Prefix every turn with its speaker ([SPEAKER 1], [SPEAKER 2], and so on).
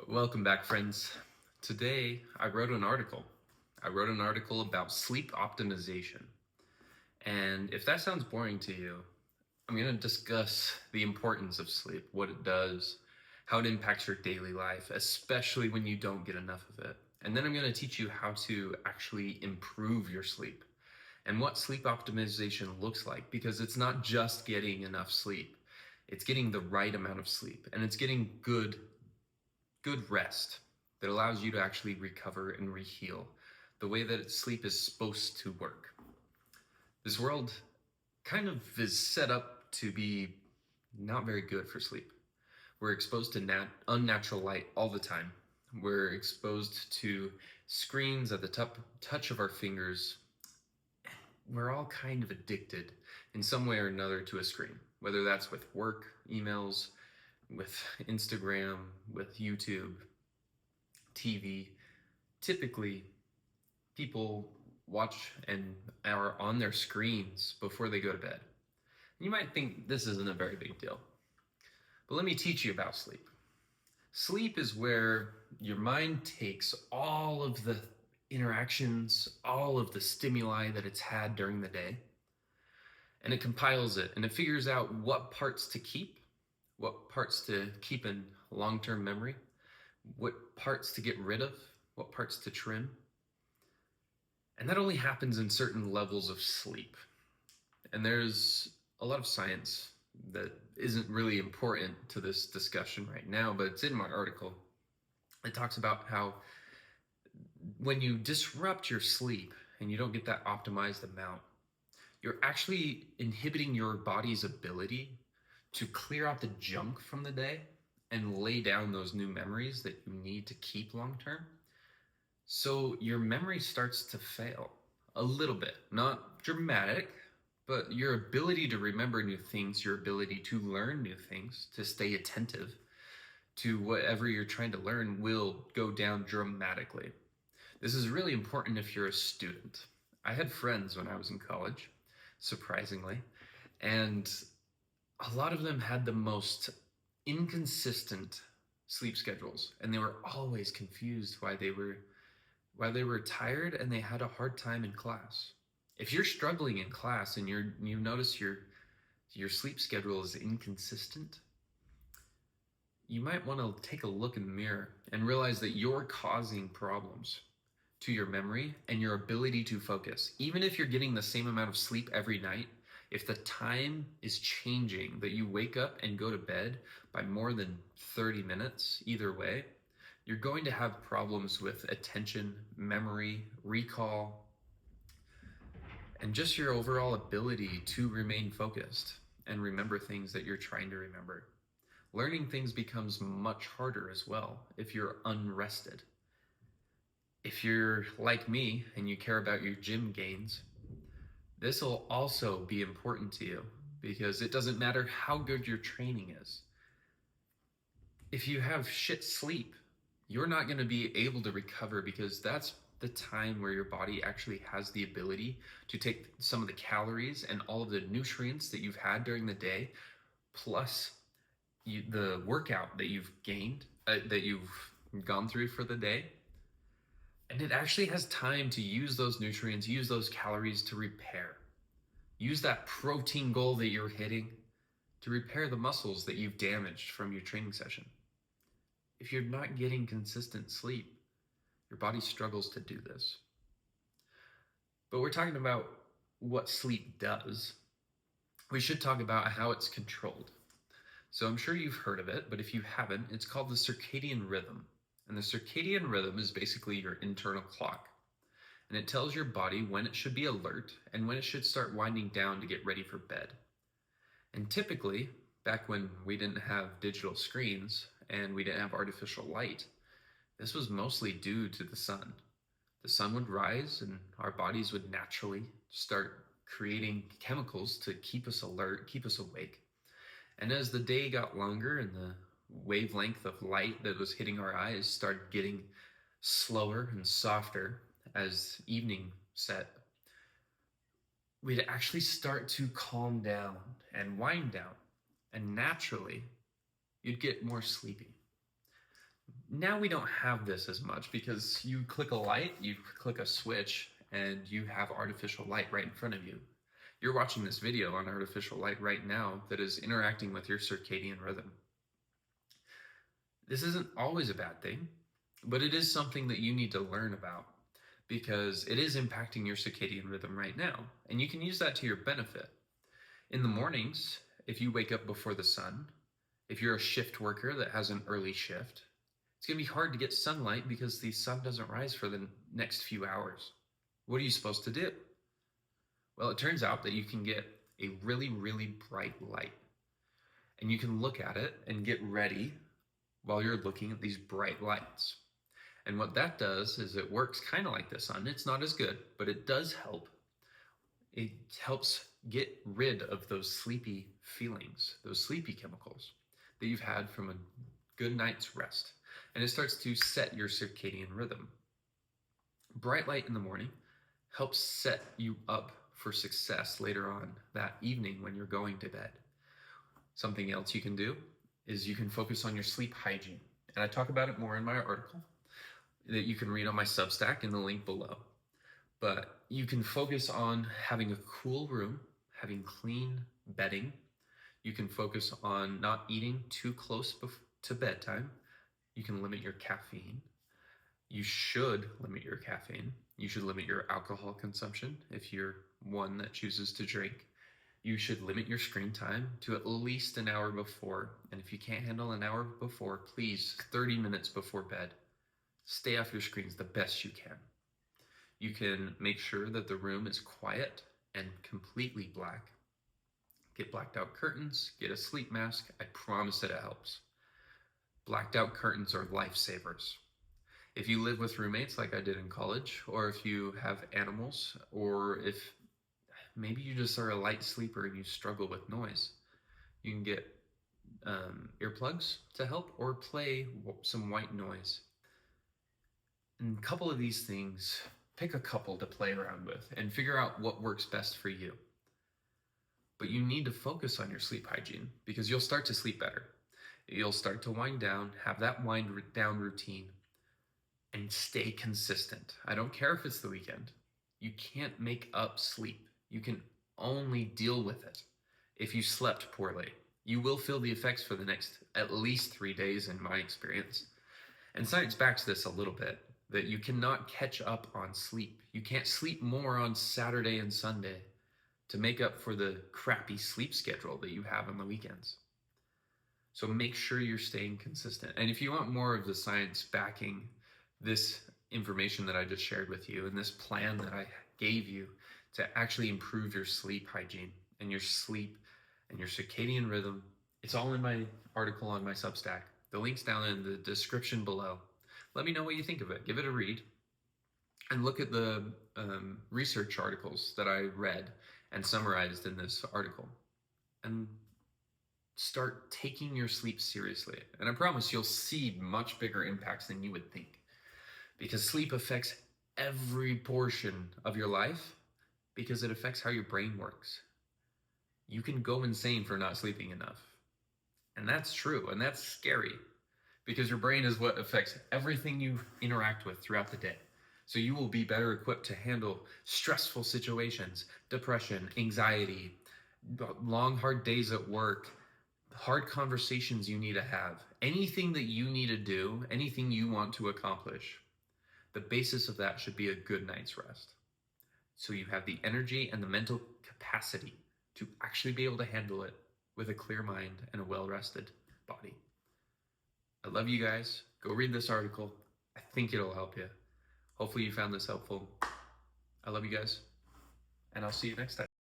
[SPEAKER 1] Welcome back, friends. Today, I wrote an article. I wrote an article about sleep optimization. And if that sounds boring to you, I'm going to discuss the importance of sleep, what it does, how it impacts your daily life, especially when you don't get enough of it. And then I'm going to teach you how to actually improve your sleep and what sleep optimization looks like, because it's not just getting enough sleep. It's getting the right amount of sleep, and it's getting good rest that allows you to actually recover and reheal the way that sleep is supposed to work. This world kind of is set up to be not very good for sleep. We're exposed to unnatural light all the time. We're exposed to screens at the touch of our fingers. We're all kind of addicted in some way or another to a screen, whether that's with work, emails, with Instagram, with YouTube, TV. Typically, people watch and are on their screens before they go to bed. You might think this isn't a very big deal, but let me teach you about sleep. Sleep is where your mind takes all of the interactions, all of the stimuli that it's had during the day, and it compiles it, and it figures out what parts to keep, what parts to keep in long-term memory, what parts to get rid of, what parts to trim. And that only happens in certain levels of sleep. And there's a lot of science that isn't really important to this discussion right now, but it's in my article. It talks about how when you disrupt your sleep and you don't get that optimized amount, you're actually inhibiting your body's ability to clear out the junk from the day and lay down those new memories that you need to keep long term. So your memory starts to fail a little bit, not dramatic, but your ability to remember new things, your ability to learn new things, to stay attentive to whatever you're trying to learn will go down dramatically. This is really important if you're a student. I had friends when I was in college, surprisingly, and a lot of them had the most inconsistent sleep schedules, and they were always confused why they were tired and they had a hard time in class. If you're struggling in class and you notice your sleep schedule is inconsistent, you might want to take a look in the mirror and realize that you're causing problems to your memory and your ability to focus. Even if you're getting the same amount of sleep every night, if the time is changing, that you wake up and go to bed by more than 30 minutes, either way, you're going to have problems with attention, memory, recall, and just your overall ability to remain focused and remember things that you're trying to remember. Learning things becomes much harder as well if you're unrested. If you're like me and you care about your gym gains, this will also be important to you, because it doesn't matter how good your training is. If you have shit sleep, you're not going to be able to recover, because that's the time where your body actually has the ability to take some of the calories and all of the nutrients that you've had during the day, plus the workout that you've gained, that you've gone through for the day. And it actually has time to use those nutrients, use those calories to repair. Use that protein goal that you're hitting to repair the muscles that you've damaged from your training session. If you're not getting consistent sleep, your body struggles to do this. But we're talking about what sleep does. We should talk about how it's controlled. So I'm sure you've heard of it, but if you haven't, it's called the circadian rhythm. And the circadian rhythm is basically your internal clock. And it tells your body when it should be alert and when it should start winding down to get ready for bed. And typically, back when we didn't have digital screens and we didn't have artificial light, this was mostly due to the sun. The sun would rise and our bodies would naturally start creating chemicals to keep us alert, keep us awake. And as the day got longer and the wavelength of light that was hitting our eyes started getting slower and softer as evening set, we'd actually start to calm down and wind down, and naturally you'd get more sleepy. Now we don't have this as much because you click a light, you click a switch, and you have artificial light right in front of you. You're watching this video on artificial light right now that is interacting with your circadian rhythm. This isn't always a bad thing, but it is something that you need to learn about because it is impacting your circadian rhythm right now, and you can use that to your benefit. In the mornings, if you wake up before the sun, if you're a shift worker that has an early shift, it's going to be hard to get sunlight because the sun doesn't rise for the next few hours. What are you supposed to do? Well, it turns out that you can get a really, really bright light, and you can look at it and get ready while you're looking at these bright lights. And what that does is it works kind of like the sun. It's not as good, but it does help. It helps get rid of those sleepy feelings, those sleepy chemicals that you've had from a good night's rest. And it starts to set your circadian rhythm. Bright light in the morning helps set you up for success later on that evening when you're going to bed. Something else you can do is you can focus on your sleep hygiene. And I talk about it more in my article that you can read on my Substack in the link below. But you can focus on having a cool room, having clean bedding. You can focus on not eating too close to bedtime. You can limit your caffeine. You should limit your caffeine. You should limit your alcohol consumption if you're one that chooses to drink. You should limit your screen time to at least an hour before. And if you can't handle an hour before, please, 30 minutes before bed, stay off your screens the best you can. You can make sure that the room is quiet and completely black. Get blacked out curtains, get a sleep mask. I promise that it helps. Blacked out curtains are lifesavers. If you live with roommates like I did in college, or if you have animals, or if maybe you just are a light sleeper and you struggle with noise, you can get earplugs to help or play some white noise. And a couple of these things, pick a couple to play around with and figure out what works best for you. But you need to focus on your sleep hygiene because you'll start to sleep better. You'll start to wind down, have that wind down routine, and stay consistent. I don't care if it's the weekend. You can't make up sleep. You can only deal with it if you slept poorly. You will feel the effects for the next at least 3 days in my experience. And science backs this a little bit, that you cannot catch up on sleep. You can't sleep more on Saturday and Sunday to make up for the crappy sleep schedule that you have on the weekends. So make sure you're staying consistent. And if you want more of the science backing this information that I just shared with you and this plan that I gave you to actually improve your sleep hygiene and your sleep and your circadian rhythm, it's all in my article on my Substack. The link's down in the description below. Let me know what you think of it. Give it a read and look at the research articles that I read and summarized in this article, and start taking your sleep seriously. And I promise you'll see much bigger impacts than you would think, because sleep affects every portion of your life because it affects how your brain works. You can go insane for not sleeping enough. And that's true, and that's scary, because your brain is what affects everything you interact with throughout the day. So you will be better equipped to handle stressful situations, depression, anxiety, long, hard days at work, hard conversations you need to have, anything that you need to do, anything you want to accomplish. The basis of that should be a good night's rest. So you have the energy and the mental capacity to actually be able to handle it with a clear mind and a well-rested body. I love you guys. Go read this article. I think it'll help you. Hopefully you found this helpful. I love you guys, and I'll see you next time.